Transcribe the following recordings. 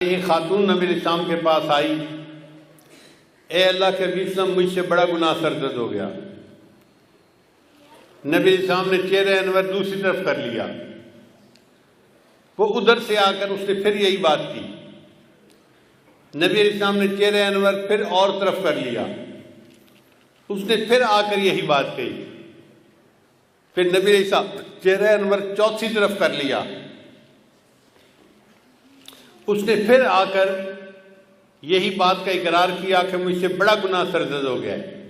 ایک خاتون نبی علیہ السلام کے پاس آئی، اے اللہ کے نبی صلی اللہ علیہ وسلم، مجھ سے بڑا گناہ سرزد ہو گیا۔ نبی علیہ السلام نے چہرہ انور دوسری طرف کر لیا۔ وہ ادھر سے آ کر اس نے پھر یہی بات کی۔ نبی علیہ السلام نے چہرہ انور پھر اور طرف کر لیا۔ اس نے پھر آ کر یہی بات کہی۔ پھر نبی علیہ السلام چہرہ انور چوتھی طرف کر لیا۔ اس نے پھر آ کر یہی بات کا اقرار کیا کہ مجھ سے بڑا گناہ سرزد ہو گیا ہے۔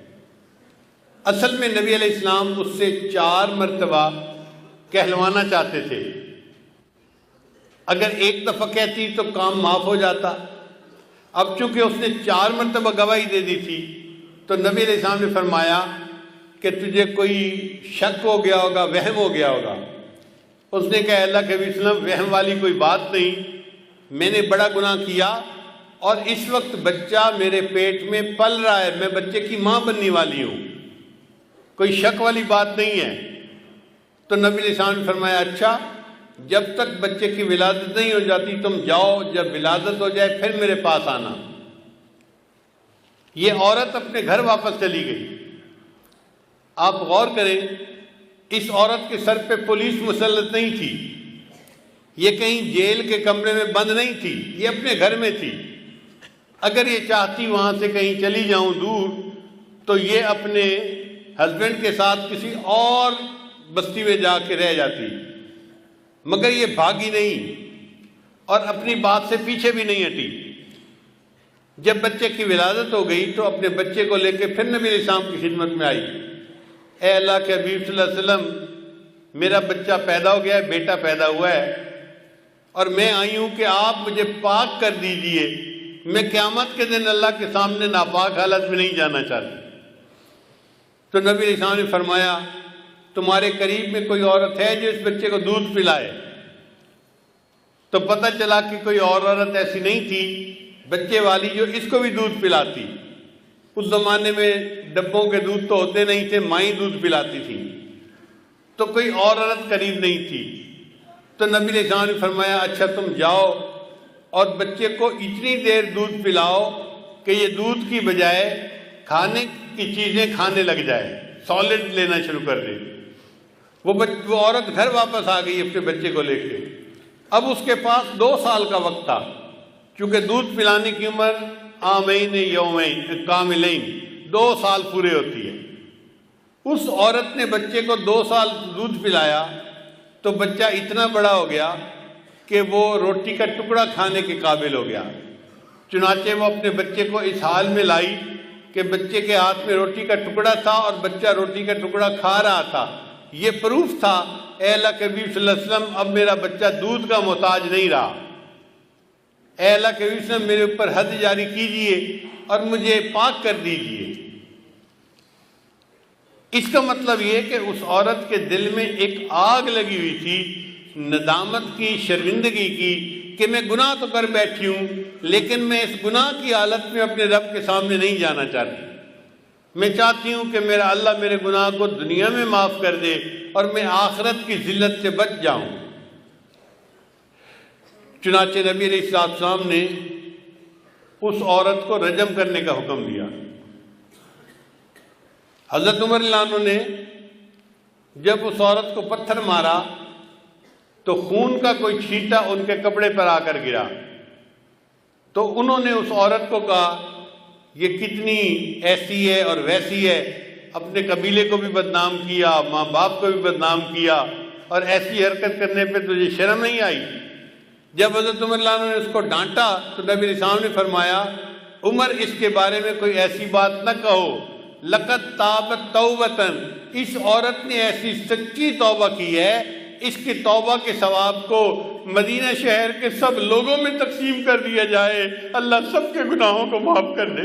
اصل میں نبی علیہ السلام اس سے 4 مرتبہ کہلوانا چاہتے تھے۔ اگر ایک دفعہ کہتی تو کام معاف ہو جاتا۔ اب چونکہ اس نے 4 مرتبہ گواہی دے دی تھی تو نبی علیہ السلام نے فرمایا کہ تجھے کوئی شک ہو گیا ہوگا، وہم ہو گیا ہوگا۔ اس نے کہا اللہ کے نبی صلی اللہ علیہ وسلم، وہم والی کوئی بات نہیں، میں نے بڑا گناہ کیا اور اس وقت بچہ میرے پیٹ میں پل رہا ہے، میں بچے کی ماں بننے والی ہوں، کوئی شک والی بات نہیں ہے۔ تو نبی علیہ السلام نے فرمایا اچھا، جب تک بچے کی ولادت نہیں ہو جاتی تم جاؤ، جب ولادت ہو جائے پھر میرے پاس آنا۔ یہ عورت اپنے گھر واپس چلی گئی۔ آپ غور کریں، اس عورت کے سر پہ پولیس مسلط نہیں تھی، یہ کہیں جیل کے کمرے میں بند نہیں تھی، یہ اپنے گھر میں تھی۔ اگر یہ چاہتی وہاں سے کہیں چلی جاؤں دور تو یہ اپنے ہسبینڈ کے ساتھ کسی اور بستی میں جا کے رہ جاتی، مگر یہ بھاگی نہیں اور اپنی بات سے پیچھے بھی نہیں ہٹی۔ جب بچے کی ولادت ہو گئی تو اپنے بچے کو لے کے پھر نبی علیہ السلام کی خدمت میں آئی۔ اے اللہ کے حبیب صلی اللہ علیہ وسلم، میرا بچہ پیدا ہو گیا ہے، بیٹا پیدا ہوا ہے، اور میں آئی ہوں کہ آپ مجھے پاک کر دیجئے، میں قیامت کے دن اللہ کے سامنے ناپاک حالت میں نہیں جانا چاہتی۔ تو نبی علیہ السلام نے فرمایا تمہارے قریب میں کوئی عورت ہے جو اس بچے کو دودھ پلائے؟ تو پتہ چلا کہ کوئی اور عورت ایسی نہیں تھی بچے والی جو اس کو بھی دودھ پلاتی۔ اس زمانے میں ڈبوں کے دودھ تو ہوتے نہیں تھے، مائیں دودھ پلاتی تھی، تو کوئی اور عورت قریب نہیں تھی۔ تو نبی علیہ السلام نے فرمایا اچھا تم جاؤ اور بچے کو اتنی دیر دودھ پلاؤ کہ یہ دودھ کی بجائے کھانے کی چیزیں کھانے لگ جائے، سالڈ لینا شروع کر دے۔ وہ عورت گھر واپس آ گئی اپنے بچے کو لے کے۔ اب اس کے پاس 2 سال کا وقت تھا، چونکہ دودھ پلانے کی عمر عامین یومین کاملین 2 سال پورے ہوتی ہے۔ اس عورت نے بچے کو 2 سال دودھ پلایا تو بچہ اتنا بڑا ہو گیا کہ وہ روٹی کا ٹکڑا کھانے کے قابل ہو گیا۔ چنانچہ وہ اپنے بچے کو اس حال میں لائی کہ بچے کے ہاتھ میں روٹی کا ٹکڑا تھا اور بچہ روٹی کا ٹکڑا کھا رہا تھا۔ یہ پروف تھا اے اللہ کے نبی صلی اللہ علیہ وسلم، اب میرا بچہ دودھ کا محتاج نہیں رہا۔ اے اللہ کے نبی صلی اللہ علیہ وسلم، میرے اوپر حد جاری کیجئے اور مجھے پاک کر دیجئے۔ اس کا مطلب یہ کہ اس عورت کے دل میں ایک آگ لگی ہوئی تھی، ندامت کی، شرمندگی کی، کہ میں گناہ تو کر بیٹھی ہوں لیکن میں اس گناہ کی حالت میں اپنے رب کے سامنے نہیں جانا چاہتی۔ میں چاہتی ہوں کہ میرا اللہ میرے گناہ کو دنیا میں معاف کر دے اور میں آخرت کی ذلت سے بچ جاؤں۔ چنانچہ نبی علیہ السلام نے اس عورت کو رجم کرنے کا حکم دیا۔ حضرت عمر رضی اللہ عنہ نے جب اس عورت کو پتھر مارا تو خون کا کوئی چھینٹا ان کے کپڑے پر آ کر گرا، تو انہوں نے اس عورت کو کہا یہ کتنی ایسی ہے اور ویسی ہے، اپنے قبیلے کو بھی بدنام کیا، ماں باپ کو بھی بدنام کیا، اور ایسی حرکت کرنے پہ تجھے شرم نہیں آئی؟ جب حضرت عمر رضی اللہ عنہ نے اس کو ڈانٹا تو نبی علیہ السلام نے فرمایا عمر اس کے بارے میں کوئی ایسی بات نہ کہو، لقد تابت توبتن، اس عورت نے ایسی سچی توبہ کی ہے، اس کی توبہ کے ثواب کو مدینہ شہر کے سب لوگوں میں تقسیم کر دیا جائے، اللہ سب کے گناہوں کو معاف کر دے۔